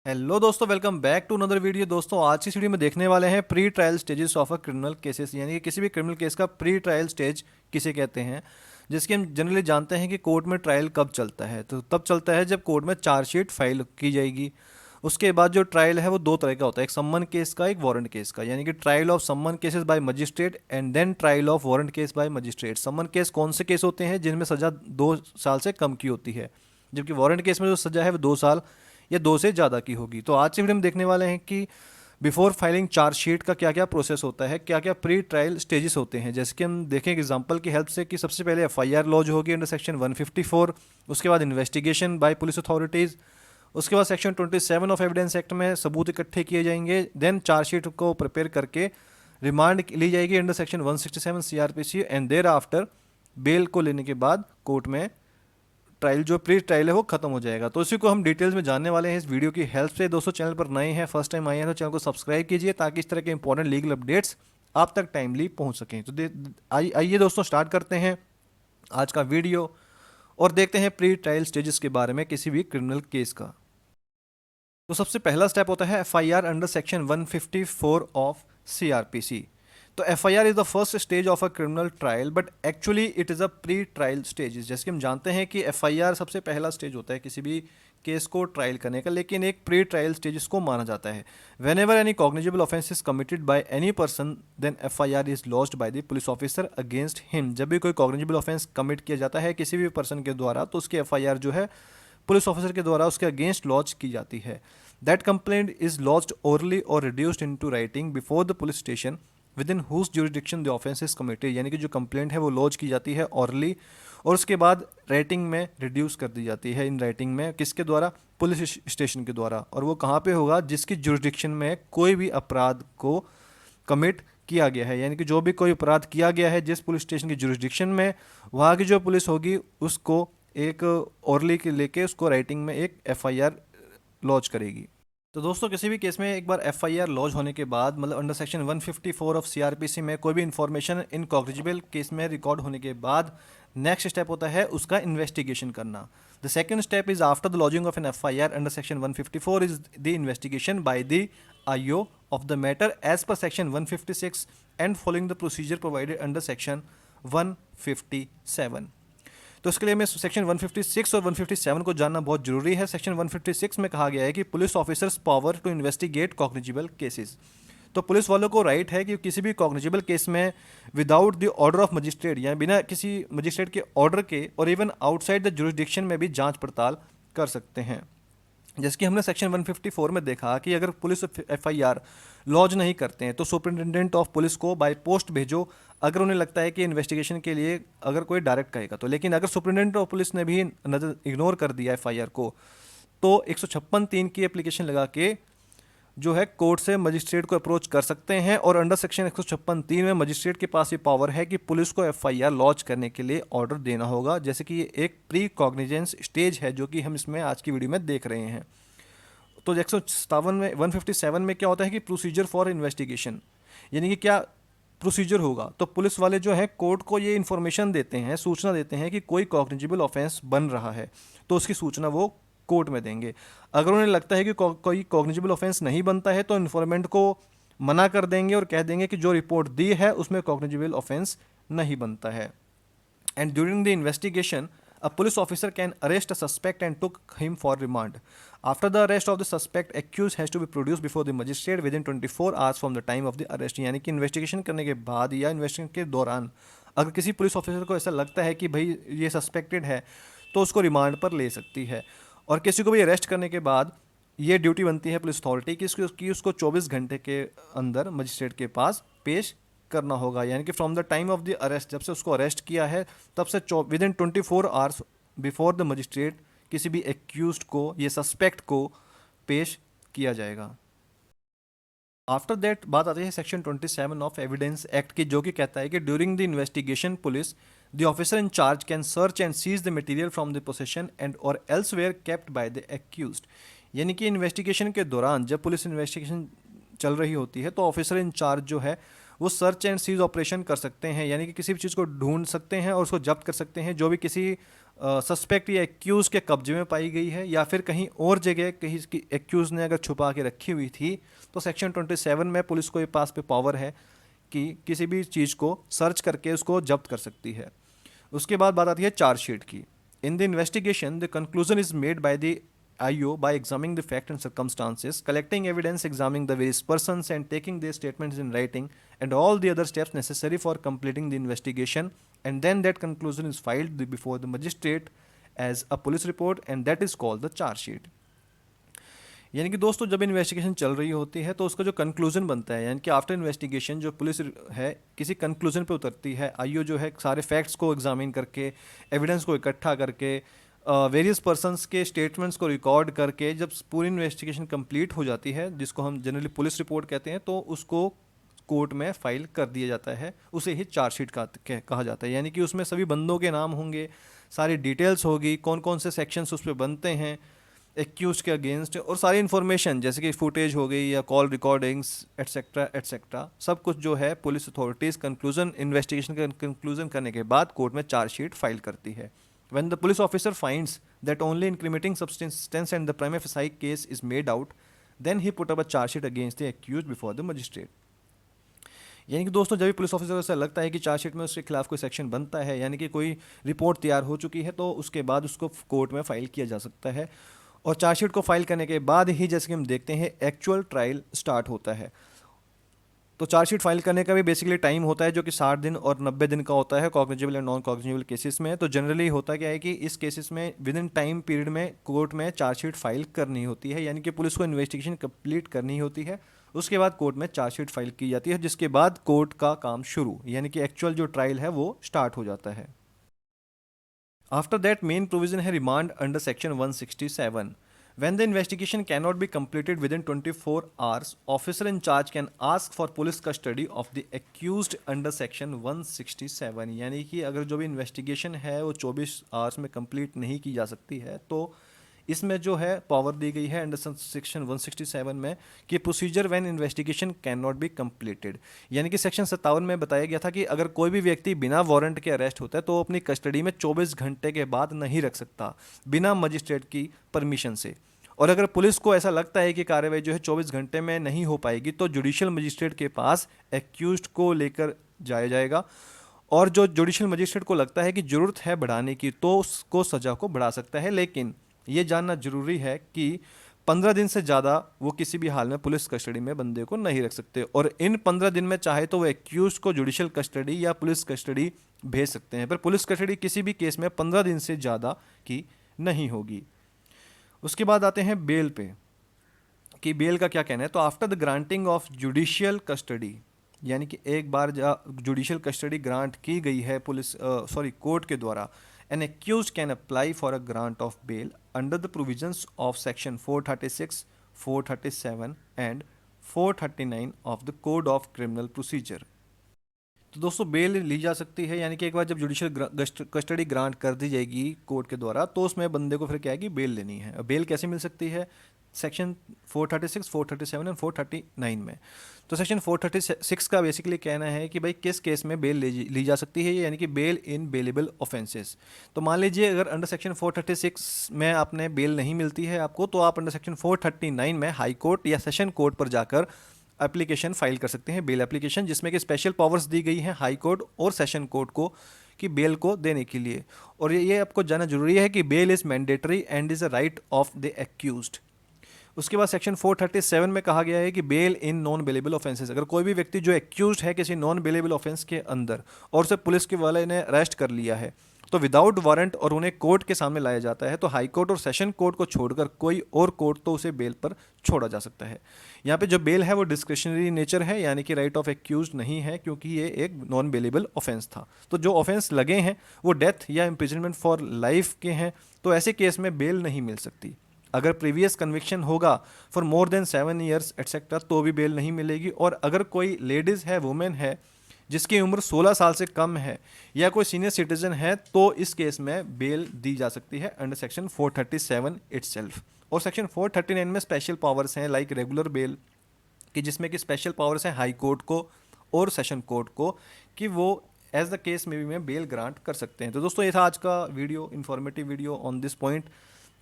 Hello दोस्तों, welcome back to another video. दोस्तों, आज की वीडियो में देखने वाले हैं pre trial stages of a criminal cases, यानी कि किसी भी क्रिमिनल केस का प्री ट्रायल स्टेज किसे कहते हैं, जिसकी हम जनरली जानते हैं कि कोर्ट में ट्रायल कब चलता है। तो तब चलता है जब कोर्ट में चार्जशीट फाइल की जाएगी। उसके बाद जो ट्रायल है वो दो तरह का होता है, एक सम्मन केस का, एक वारंट केस का। यानी कि trial of summons cases by magistrate and then trial of warrant case by magistrate. Summons case कौन से केस होते हैं जिनमें सज़ा 2 साल से कम की होती है, जबकि वारंट केस में जो सज़ा है वो 2 साल या 2 से ज़्यादा की होगी। तो आज से वीडियो में देखने वाले हैं कि बिफोर फाइलिंग चार्जशीट का क्या क्या प्रोसेस होता है, क्या क्या प्री ट्रायल स्टेजेस होते हैं। जैसे कि हम देखें एग्जांपल की हेल्प से कि सबसे पहले एफआईआर लॉन्च होगी अंडर सेक्शन 154। उसके बाद इन्वेस्टिगेशन बाय पुलिस अथॉरिटीज़। उसके बाद सेक्शन 27 ऑफ एविडेंस एक्ट में सबूत इकट्ठे किए जाएंगे। देन चार्जशीट को प्रिपेयर करके रिमांड ली जाएगी under section 167 CrPC, and thereafter bail को लेने के बाद कोर्ट में ट्रायल, जो प्री ट्रायल है, वो खत्म हो जाएगा। तो इसी को हम डिटेल्स में जानने वाले हैं इस वीडियो की हेल्प से। दोस्तों, चैनल पर नए हैं, फर्स्ट टाइम आए हैं तो चैनल को सब्सक्राइब कीजिए ताकि इस तरह के इंपॉर्टेंट लीगल अपडेट्स आप तक टाइमली पहुंच सकें। तो आइए दोस्तों, स्टार्ट करते हैं आज का वीडियो और देखते हैं प्री ट्रायल स्टेजेस के बारे में किसी भी क्रिमिनल केस का। तो सबसे पहला स्टेप होता है FIR under section 154 of CrPC. तो FIR is the first stage of a criminal trial, but actually it is a pre trial stage. जैसे कि हम जानते हैं कि एफआईआर सबसे पहला स्टेज होता है किसी भी केस को ट्रायल करने का, लेकिन एक प्री ट्रायल स्टेज इसको माना जाता है। Whenever any cognizable offence is committed by any person, then FIR is launched by the police officer against him. जब भी कोई कॉग्निजेबल ऑफेंस कमिट किया जाता है किसी भी पर्सन के द्वारा, तो उसकी एफआईआर जो है पुलिस ऑफिसर के द्वारा उसके अगेंस्ट लॉन्च की जाती है। That complaint is launched orally और reduced into writing before the police station within whose jurisdiction the offence is committed. यानी कि जो कंप्लेंट है वो लॉन्च की जाती है ऑरली, और उसके बाद राइटिंग में रिड्यूस कर दी जाती है इन राइटिंग में, किसके द्वारा? पुलिस स्टेशन के द्वारा। और वो कहाँ पे होगा? जिसकी ज्यूरिडिक्शन में कोई भी अपराध को कमिट किया गया है। यानी कि जो भी कोई अपराध किया गया है जिस पुलिस स्टेशन की जुरिस्डिक्शन में, वहाँ की जो पुलिस होगी उसको एक ओरली के लेके उसको राइटिंग में एक एफआईआर लॉन्च करेगी। तो दोस्तों, किसी भी केस में एक बार एफआईआर लॉन्च होने के बाद, मतलब अंडर सेक्शन 154 ऑफ सीआरपीसी में कोई भी इंफॉर्मेशन इनकॉग्निजेबल केस में रिकॉर्ड होने के बाद नेक्स्ट स्टेप होता है उसका इन्वेस्टिगेशन करना। The second step is after the lodging of an FIR under section 154 is the investigation by the IO of the matter as per section 156 and following the procedure provided under section 157। तो इसके लिए हमें section 156 और 157 को जानना बहुत जरूरी है। सेक्शन 156 में कहा गया है कि police officers power to investigate cognizable cases. तो पुलिस वालों को राइट है कि किसी भी कॉग्निजेबल केस में without the order of magistrate, या बिना किसी मजिस्ट्रेट के ऑर्डर के, और इवन आउटसाइड द जुरिस्डिक्शन में भी जांच पड़ताल कर सकते हैं। जैसे कि हमने सेक्शन 154 में देखा कि अगर पुलिस एफआईआर लॉन्च नहीं करते हैं तो सुपरिटेंडेंट ऑफ पुलिस को बाय पोस्ट भेजो, अगर उन्हें लगता है कि इन्वेस्टिगेशन के लिए अगर कोई डायरेक्ट कहेगा तो। लेकिन अगर सुपरिटेंडेंट ऑफ पुलिस ने भी नजर इग्नोर कर दिया एफआईआर को, तो 156(3) की एप्लीकेशन लगा के जो है कोर्ट से मजिस्ट्रेट को अप्रोच कर सकते हैं। और अंडर सेक्शन 156(3) में मजिस्ट्रेट के पास ये पावर है कि पुलिस को एफआईआर लॉन्च करने के लिए ऑर्डर देना होगा। जैसे कि ये एक प्री कॉग्निजेंस स्टेज है जो कि हम इसमें आज की वीडियो में देख रहे हैं। तो 157 में 157 में क्या होता है कि प्रोसीजर फॉर इन्वेस्टिगेशन, यानी कि क्या प्रोसीजर होगा। तो पुलिस वाले जो है कोर्ट को ये इन्फॉर्मेशन देते हैं, सूचना देते हैं कि कोई कॉग्निजेबल ऑफेंस बन रहा है, तो उसकी सूचना वो कोर्ट में देंगे। अगर उन्हें लगता है कि कोई कॉग्निजेबल ऑफेंस नहीं बनता है तो इन्फॉर्मेंट को मना कर देंगे और कह देंगे कि जो रिपोर्ट दी है उसमें कॉग्निजेबल ऑफेंस नहीं बनता है। And during the investigation, a police officer can arrest a suspect and took him for remand. After the arrest of the suspect, accused has to be produced before the magistrate within 24 hours from the time of the arrest। यानी कि investigation करने के बाद या investigation के दौरान अगर किसी पुलिस ऑफिसर को ऐसा लगता है कि भाई ये सस्पेक्टेड है, तो उसको रिमांड पर ले सकती है। और किसी को भी अरेस्ट करने के बाद ये ड्यूटी बनती है पुलिस अथॉरिटी की उसको 24 घंटे के अंदर मजिस्ट्रेट के पास पेश करना होगा। यानी कि from the time of the arrest, जब से उसको अरेस्ट किया है तब से with in 24 hours before the magistrate किसी भी एक्यूज्ड को, ये सस्पेक्ट को पेश किया जाएगा। आफ्टर दैट बात आती है सेक्शन 27 ऑफ एविडेंस एक्ट की, जो कि कहता है कि during the investigation police the officer in charge can search and seize the material from the possession and और elsewhere kept by the accused. यानी कि इन्वेस्टिगेशन के दौरान जब पुलिस इन्वेस्टिगेशन चल रही होती है तो ऑफिसर इन चार्ज जो है वो सर्च एंड सीज ऑपरेशन कर सकते हैं, यानी कि किसी भी चीज़ को ढूंढ सकते हैं और उसको जब्त कर सकते हैं जो भी किसी सस्पेक्ट या एक्यूज के कब्जे में पाई गई है, या फिर कहीं और जगह कहीं एक्यूज ने अगर छुपा के रखी हुई थी, तो सेक्शन 27 में पुलिस को ये पास पे पावर है कि किसी भी चीज़ को सर्च करके उसको जब्त कर सकती है। उसके बाद बात आती है चार्जशीट की। In the investigation the conclusion is made by the IO by examining the fact and circumstances, collecting evidence, examining the various persons, and taking their statements in writing, and all the other steps necessary for completing the investigation. And then that conclusion is filed before the magistrate as a police report, and that is called the charge sheet. यानी कि दोस्तों जब investigation चल रही होती है तो उसका जो कंक्लूजन बनता है, यानी कि आफ्टर इन्वेस्टिगेशन जो पुलिस है किसी कंक्लूजन पे उतरती है, आईओ जो है सारे फैक्ट्स को एग्जामिन करके, एविडेंस को इकट्ठा करके, वेरियस पर्सन्स के स्टेटमेंट्स को रिकॉर्ड करके जब पूरी इन्वेस्टिगेशन कंप्लीट हो जाती है, जिसको हम जनरली पुलिस रिपोर्ट कहते हैं, तो उसको कोर्ट में फाइल कर दिया जाता है। उसे ही चार्जशीट कहा जाता है, यानी कि उसमें सभी बंदों के नाम होंगे, सारी डिटेल्स होगी, कौन कौन से सेक्शंस उस पर बनते हैं एक्यूज के अगेंस्ट, और सारी इन्फॉर्मेशन जैसे कि फुटेज हो गई या कॉल रिकॉर्डिंग्स एट्सेट्रा एट्सेट्रा, सब कुछ जो है पुलिस अथॉरिटीज़ कंक्लूजन इन्वेस्टिगेशन का कंक्लूजन करने के बाद कोर्ट में चार्जशीट फाइल करती है। When the police officer finds that only incriminating substance and the prima facie case is made out, then he put up a charge sheet against the accused before the magistrate. यानी कि दोस्तों जब भी police officer को ऐसा लगता है कि चार्जशीट में उसके खिलाफ कोई सेक्शन बनता है, यानी कि कोई रिपोर्ट तैयार हो चुकी है, तो उसके बाद उसको कोर्ट में फाइल किया जा सकता है। और चार्जशीट को फाइल करने के बाद ही जैसे कि हम देखते हैं एक्चुअल ट्रायल स्टार्ट होता है। तो चार्जशीट फाइल करने का भी बेसिकली टाइम होता है जो कि 60 दिन और 90 दिन का होता है cognizable and non cognizable cases में। तो जनरली होता क्या है कि इस केसेस में विद इन टाइम पीरियड में कोर्ट में चार्जशीट फाइल करनी होती है, यानी कि पुलिस को इन्वेस्टिगेशन कंप्लीट करनी होती है, उसके बाद कोर्ट में चार्जशीट फाइल की जाती है, जिसके बाद कोर्ट का काम शुरू, यानी कि एक्चुअल जो ट्रायल है वो स्टार्ट हो जाता है। आफ्टर दैट मेन प्रोविजन है remand under section 167। When the investigation cannot be completed within 24 hours, officer in charge can ask for police custody of the accused under section 167। यानी कि अगर जो भी इन्वेस्टिगेशन है वो 24 आवर्स में कंप्लीट नहीं की जा सकती है, तो इसमें जो है पावर दी गई है अंडर सेक्शन 167 में कि procedure when investigation can not be completed, यानी कि सेक्शन 57 में बताया गया था कि अगर कोई भी व्यक्ति बिना वारंट के अरेस्ट होता है तो अपनी कस्टडी में 24 घंटे के बाद नहीं रख सकता बिना मजिस्ट्रेट की परमिशन से। और अगर पुलिस को ऐसा लगता है कि कार्रवाई जो है 24 घंटे में नहीं हो पाएगी, तो जुडिशियल मजिस्ट्रेट के पास एक्यूज्ड को लेकर जाया जाएगा, और जो जुडिशियल मजिस्ट्रेट को लगता है कि ज़रूरत है बढ़ाने की तो उसको सज़ा को बढ़ा सकता है। लेकिन ये जानना जरूरी है कि 15 दिन से ज़्यादा वो किसी भी हाल में पुलिस कस्टडी में बंदे को नहीं रख सकते, और इन 15 दिन में चाहे तो वो एक्यूज को जुडिशियल कस्टडी या पुलिस कस्टडी भेज सकते हैं, पर पुलिस कस्टडी किसी भी केस में 15 दिन से ज़्यादा की नहीं होगी। उसके बाद आते हैं बेल पे कि बेल का क्या कहना है। तो after the granting of judicial custody, यानी कि एक बार जुडिशियल कस्टडी ग्रांट की गई है कोर्ट के द्वारा, an accused can apply for a grant of bail under the provisions of section 436, 437 and 439 of the Code of Criminal Procedure। तो दोस्तों बेल ली जा सकती है, यानी कि एक बार जब जुडिशियल कस्टडी ग्रांट कर दी जाएगी कोर्ट के द्वारा, तो उसमें बंदे को फिर क्या है कि बेल लेनी है। बेल कैसे मिल सकती है? सेक्शन 436, 437 और 439 में। तो सेक्शन 436 का बेसिकली कहना है कि भाई किस केस में बेल ली जा सकती है, यानी कि बेल इन बेलेबल ऑफेंसेस। तो मान लीजिए अगर अंडर सेक्शन 436 में आपने बेल नहीं मिलती है आपको, तो आप अंडर सेक्शन 439 में हाई कोर्ट या सेशन कोर्ट पर जाकर एप्लीकेशन फाइल कर सकते हैं, बेल एप्लीकेशन, जिसमें कि स्पेशल पावर्स दी गई हैं हाई कोर्ट और सेशन कोर्ट को कि बेल को देने के लिए। और ये आपको जानना जरूरी है कि bail is mandatory and is a right of the accused. उसके बाद सेक्शन 437 में कहा गया है कि bail in non bailable offences, अगर कोई भी व्यक्ति जो एक्यूज्ड है किसी नॉन बेलेबल ऑफेंस के अंदर और उसे पुलिस के वाले ने अरेस्ट कर लिया है, तो विदाउट वारंट और उन्हें कोर्ट के सामने लाया जाता है, तो हाई कोर्ट और सेशन कोर्ट को छोड़कर कोई और कोर्ट तो उसे बेल पर छोड़ा जा सकता है। यहाँ पे जो बेल है वो डिस्क्रिशनरी नेचर है, यानी कि राइट ऑफ एक्यूज नहीं है, क्योंकि ये एक नॉन बेलेबल ऑफेंस था। तो जो ऑफेंस लगे हैं वो डेथ या इम्प्रिजनमेंट फॉर लाइफ के हैं, तो ऐसे केस में बेल नहीं मिल सकती। अगर प्रीवियस कन्विक्शन होगा for more than 7 years etcetera तो भी बेल नहीं मिलेगी। और अगर कोई लेडीज़ है, वुमेन है जिसकी उम्र 16 साल से कम है या कोई सीनियर सिटीजन है, तो इस केस में बेल दी जा सकती है अंडर सेक्शन 437 इटसेल्फ। और सेक्शन 439 में स्पेशल पावर्स हैं लाइक रेगुलर बेल, कि जिसमें कि स्पेशल पावर्स हैं हाई कोर्ट को और सेशन कोर्ट को कि वो एज द केस में भी में बेल ग्रांट कर सकते हैं। तो दोस्तों ये था आज का video, informative video on this point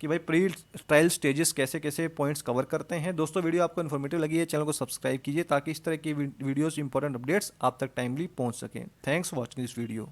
कि भाई प्री ट्रायल स्टेजेस कैसे कैसे पॉइंट्स कवर करते हैं। दोस्तों वीडियो आपको इन्फॉर्मेटिव लगी है, चैनल को सब्सक्राइब कीजिए ताकि इस तरह की वीडियोस इंपॉर्टेंट अपडेट्स आप तक टाइमली पहुंच सकें। Thanks for watching this video.